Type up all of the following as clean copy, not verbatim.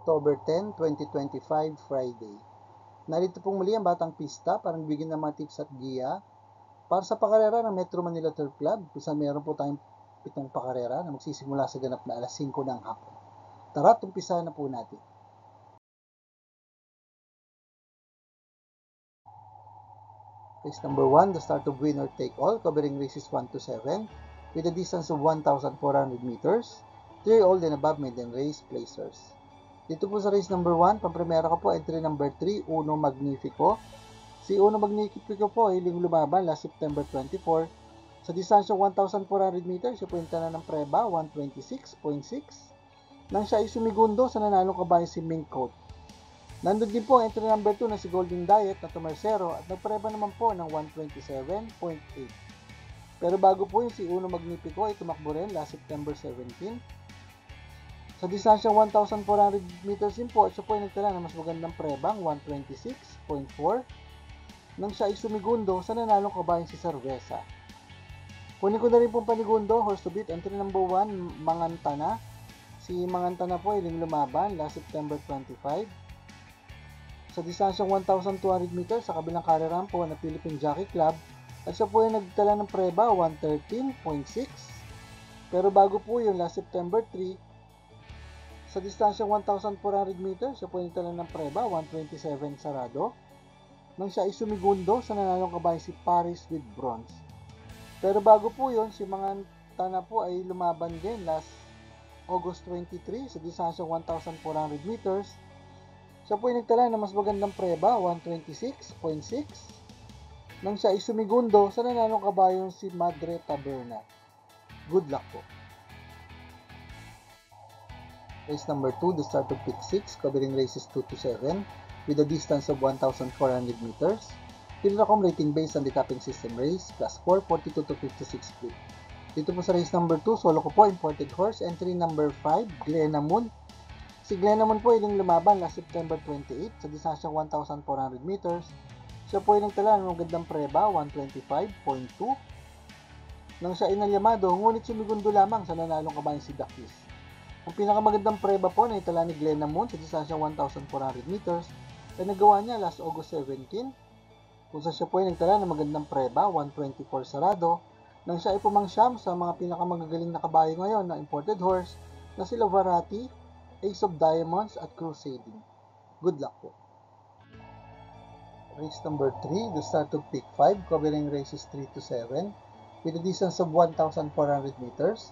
October 10, 2025, Friday. Narito pong muli ang Batang Pista para bigyan ng mga tips at giya para sa pakarera ng Metro Manila Turf Club, kung saan meron po tayong 7 pakarera na magsisimula sa ganap na alas 5 ng hapon. Tara, umpisahan na po natin. Race number 1, the start of winner take all, covering races 1 to 7 with a distance of 1,400 meters. 3 old and above maiden race placers. Dito po sa race number 1, pampremera ko po, entry number 3, Uno Magnifico. Si Uno Magnifico po ay hiling lumaban last September 24. Sa distansyong 1,400 meters, siya po yung tanan ng preba, 126.6. Nang siya ay sumigundo sa nanalong kabayan si Mink Coat. Nandun din po ang entry number 2 na si Golden Diet na tumersero at nagpreba naman po ng 127.8. Pero bago po yung si Uno Magnifico ay tumakbo rin last September 17. Sa distansyang 1,400 meters din po, siya po ay nagtala ng mas magandang prebang, 126.4, nang siya ay sumigundo sa nanalong kabayan si Cerveza. Kunin ko na rin pong panigundo, horse to beat, entry number 1, Mangantana. Si Mangantana po ay lumaban last September 25. Sa distansyang 1,200 meters sa kabilang kariran po na Philippine Jockey Club, at siya po ay nagtala ng preba, 113.6. Pero bago po yun, last September 3, sa distansyang 1,400 meters, siya po yung talan ng preba, 127 sarado. Nang siya ay sumigundo sa nanalong kabayan si Paris with bronze. Pero bago po yun, si Mangantana po ay lumaban din last August 23 sa distansyang 1,400 meters. Siya po yung nagtala ng mas magandang preba, 126.6. Nang siya ay sumigundo sa nanalong kabayan si Madre Taberna. Good luck po. Race number 2, the start of pick 6, covering races 2 to 7, with a distance of 1,400 meters. Pilracom rating based on the capping system race, class 4, 42 to 56 feet. Dito po sa race number 2, solo ko po, imported horse, entry number 5, Glenamun. Si Glenamun po ay lumaban last September 28 sa distansyang 1,400 meters. Siya po ay nagtala ng magandang preba, 125.2. Nang siya ay nalyamado, ngunit sumigundo lamang sa nanalong kabayan si Dakis. Ang pinakamagandang preba po na itala ni Glenamun sa distansyang 1,400 meters ay nagawa niya last August 17, kung saan siya po ay nagtala ng magandang preba, 124 sarado, nang siya ay pumangsyam sa mga pinakamagagaling na kabayo ngayon na imported horse na sila Varati, Ace of Diamonds at Crusading. Good luck po. Race number 3, the start of pick 5, covering races 3 to 7 with a distance of 1,400 meters.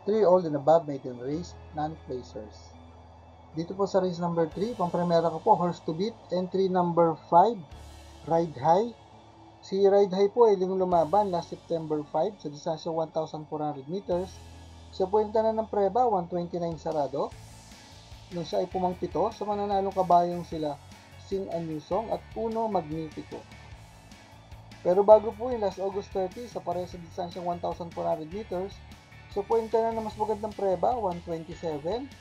3 old and above maiden race, non-placers. Dito po sa race number 3, pampremera ko po, horse to beat, entry number 5, Ride High. Si Ride High po ay lumaban last September 5 sa distansya 1,400 meters. Siya po yung tanan ng preba, 129 sarado. Nung siya ay pumangpito sa mananalong kabayong sila Sing Anyusong at Uno Magnifico. Pero bago po yung last August 30 sa pareho sa distansyang 1,400 meters, so po yung tanan na mas magandang preba, 127.4.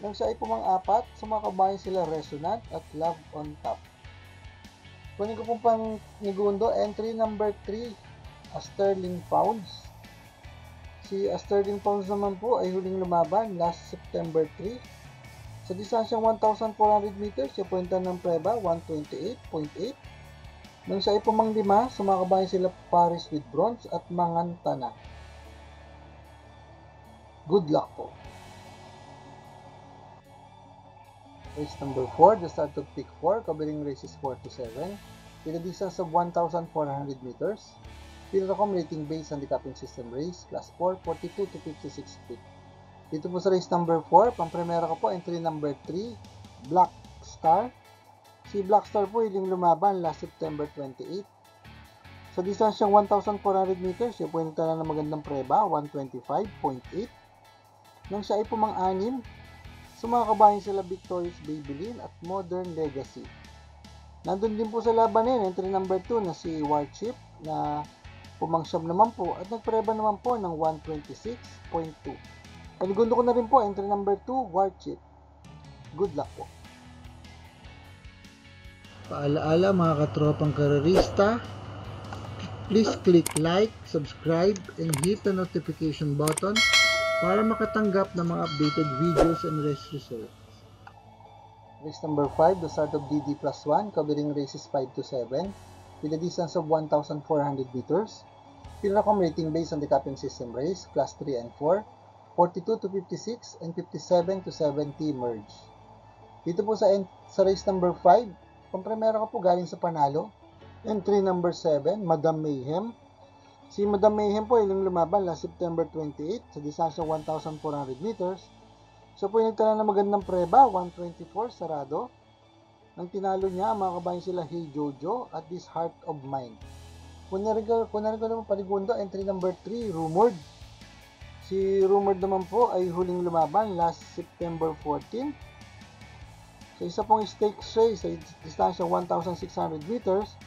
Nang siya ay pumang-apat, sa mga kabayan sila Resonant at Love on Top. Kunin ko pong panigundo, entry number 3, Sterling Pounds. Si Sterling Pounds naman po ay huling lumaban last September 3. Sa distansyang 1,400 meters, siya po yung tanan ng preba, 128.8. Nang siya ay pumang-5, sa mga kabayan sila Paris with bronze at Mangantana. Good luck po. Race number 4, the start of pick 4, covering races 4 to 7, with a distance of 1,400 meters. Pilracom rating based on the capping system race, class 4, 42 to 56 feet. Dito po sa race number 4, pampremera ko po, entry number 3, Black Star. Si Black Star po hiling lumaban last September 28. Sa distansyang 1,400 meters, siya po yung tala ng magandang preba, 125.8. Nang siya ay pumang-anim, sa mga kabayan sila Victorious Babylin at Modern Legacy. Nandun din po sa labanin, entry number 2 na si Warchip na pumangsyam naman po at nagpreba naman po ng 126.2. Panigundo ko na rin po, entry number 2, Warchip. Good luck po. Paalaala mga katropang karerista, please click like, subscribe, and hit the notification button para makatanggap ng mga updated videos and race results. Race number 5, the start of DD plus 1, covering races 5 to 7, with a distance of 1,400 meters. Pinacom rating based on the capping system race, class 3 and 4, 42 to 56, and 57 to 70 merge. Dito po sa race number 5, pampremera ko po galing sa panalo. Entry number 7, Madam Mayhem. Si Madam Mayhem po ilang lumaban last September 28 sa distansya 1,400 meters. So po yung nagtala ng magandang preba, 124 sarado. Nang tinalo niya, mga kabayan sila Hey Jojo at This Heart of Mine. Kunarin ko naman panigundo, entry number 3, Rumored. Si Rumored naman po ay huling lumaban last September 14. Sa isa pong stakes race sa distansya 1,600 meters.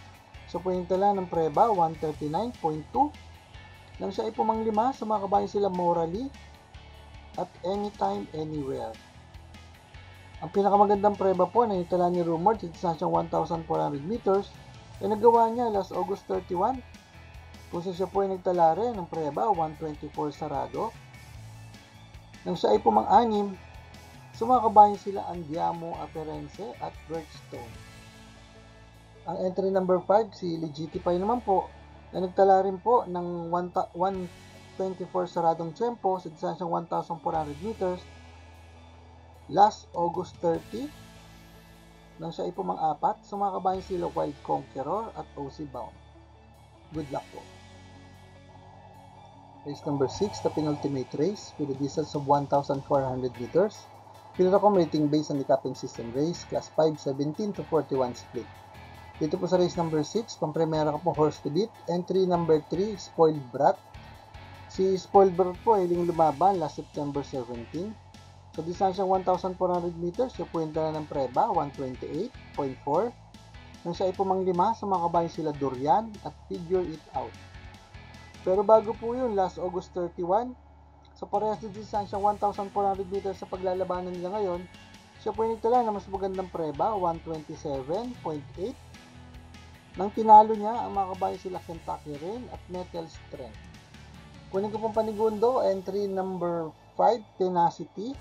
So po yung tala ng preba, 139.2. Nang siya ay pumanglima, sa mga kabayan sila Morally at Anytime, Anywhere. Ang pinakamagandang preba po na yung tala ni Rumored sa distansyang 1,400 meters ay nagawa niya last August 31. Kung siya po ay nagtala rin ng preba, 124 sarado. Nang siya ay pumang-anim, sa mga kabayan sila Andiamo, Aperense at Birchstone. Ang entry number 5, si Legitify naman po, na nagtala rin po ng 124 saradong tempo sa distansyang 1,400 meters last August 30. Nang siya ay pumang-apat, sa mga kabayan sila Wild Conqueror at OC Bound. Good luck po. Race number 6, the penultimate race with a distance of 1,400 meters. Pinacom rating based on the capping system race, class 5, 17 to 41 split. Dito po sa race number 6, pampremera ko po horse to beat. Entry number 3, Spoiled Brat. Si Spoiled Brat po ay lumaban last September 17. Sa distansyang 1,400 meters, siya po yung tala ng preba, 128.4. Nang siya ay pumanglima, sa mga kabayan sila Durian at Figure It Out. Pero bago po yun, last August 31, sa parehas na distansyang 1,400 meters sa paglalabanan nila ngayon, siya po yung tala na mas magandang preba, 127.8. Nang tinalo niya, ang mga kabayan sila Kentucky Rain at Metal Strength. Kunin ko pong panigundo, entry number 5, Tenacity.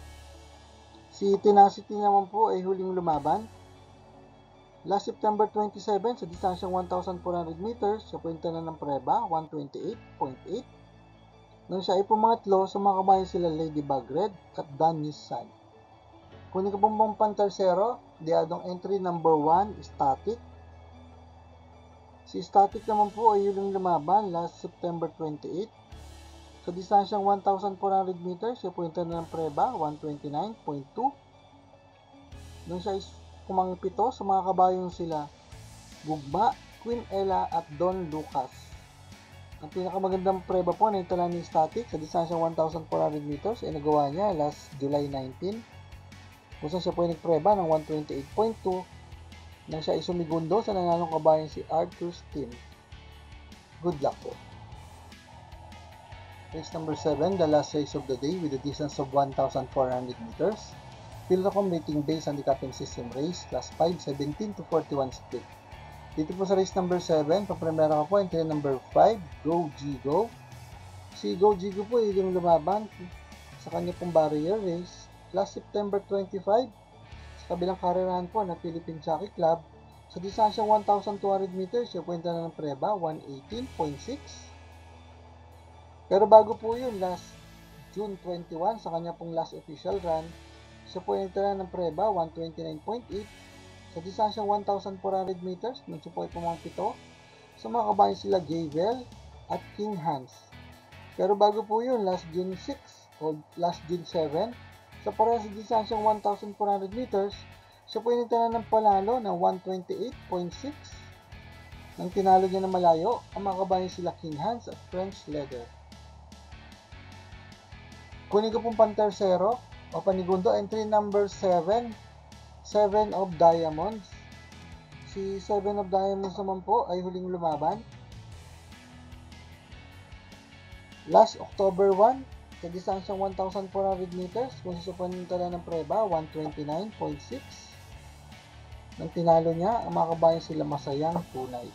Si Tenacity naman po ay huling lumaban last September 27 sa distansyang 1,400 meters. Siya po yung tala ng preba, 128.8. Nang siya ay pumangatlo, sa mga kabayan sila Ladybug Red at Danius Sun. Kunin ko pong pantersero, diadong entry number 1, Static. Si Static naman po ay yung lumaban last September 28. Sa distansyang 1,400 meters, siya po yung tala ng preba, 129.2. Nang siya ay pumangpito, sa mga kabayan sila Gugma, Queen Ella at Don Lucas. Ang pinakamagandang preba po na yung tala ni Static sa distansyang 1,400 meters ay nagawa niya last July 19. Kung saan siya po ay nagpreba ng 128.2. Nang siya ay sumigundo sa nanalong kabayan si Arthur's team. Good luck po. Race number 7, the last race of the day with a distance of 1,400 meters. Pilracom rating based on the capping system race, class 5, 17 to 41 split. Dito po sa race number 7, papremera ko po, entry number 5, Go Gigo. Si Go Gigo po ay yung lumaban sa kanya pong barrier race last September 25. Kabilang karerahan po ng Philippine Jockey Club sa distansyang 1,200 meters, siya po yung tala ng preba, 118.6. Pero bago po yun, last June 21, sa kanya pong last official run, siya po yung tala ng preba, 129.8. Sa distansyang 1,400 meters, nang siya po ay pumangpito, sa mga kabayan sila Gavel at King Hans. Pero bago po yun, last June 6 o last June 7, sa parehas sa distansyang 1,400 meters, siya po yung nagtala ng palalo ng 128.6. Nang tinalo niya ng malayo, ang mga kabayan sila King Hans at French Leather. Kunin ko pong pantersero o panigundo, entry number 7, 7 of Diamonds. Si 7 of Diamonds naman po ay huling lumaban last October 1 sa distansyang 1,400 meters, kung susupunintala ng preba, 129.6. Nang tinalo niya, ang mga kabayan sila Masayang Tunay.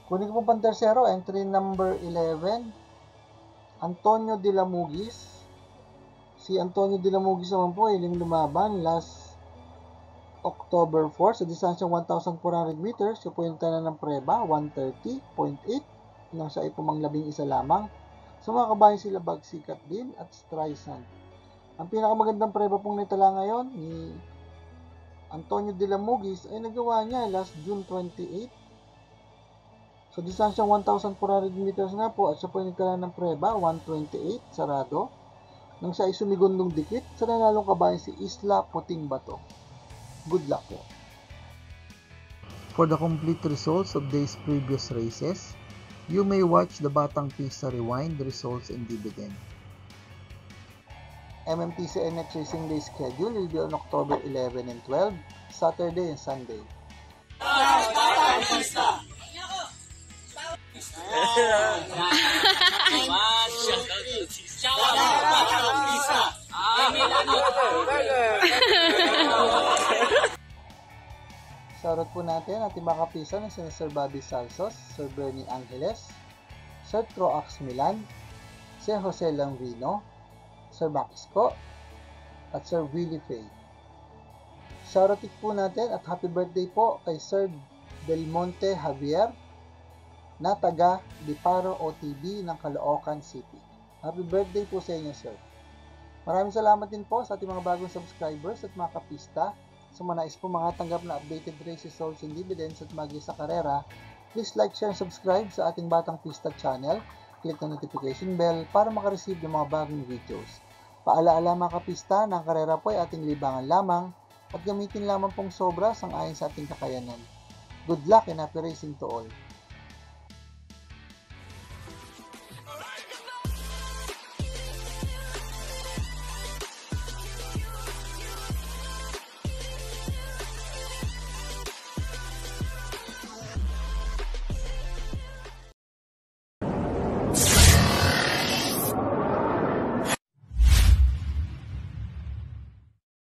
Kunin ko pong pantersero, entry number 11, Antonio de la Mugis. Si Antonio de la Mugis naman po ay lumaban last October 4 sa distansyang 1,400 meters. Siya po yung tanan ng preba, 130.8 nang siya ay pumanglabing isa lamang. Sa mga kabayan sila Bagsikat din at Streisand. Ang pinakamagandang preba pong naitala ngayon ni Antonio de la Mugis ay nagawa niya last June 28 sa distansyang 1,400 meters na po at siya po ay nagtala ng preba, 128 sarado. Nang siya ay sumigundong dikit sa nanalong kabayan si Isla Puting Bato. Good luck po. For the complete results of these previous races, you may watch the Batang Pista Rewind results and dividend. MMTC NX Racing Day schedule will be on October 11 and 12, Saturday and Sunday. Batang Pista! Shoutout po natin ating mga kapisa na sina Sir Bobby Salsos, Sir Bernie Angeles, Sir Troax Milan, Sir Jose Langrino, Sir Bakisco, at Sir Willie Fay. Shoutout po natin at happy birthday po kay Sir Del Monte Javier na taga Diparo OTB ng Caloocan City. Happy birthday po sa inyo, sir. Maraming salamat din po sa ating mga bagong subscribers at mga kapista. Sa mga nais po mga tanggap na updated race results and dividends at magi sa karera, please like, share, and subscribe sa ating Batang Pista channel. Click ang notification bell para makareceive ng mga bagong videos. Paalaala mga kapista na ang karera po ay ating libangan lamang at gamitin lamang pong sobra sang ayon sa ating kakayanan. Good luck and happy racing to all!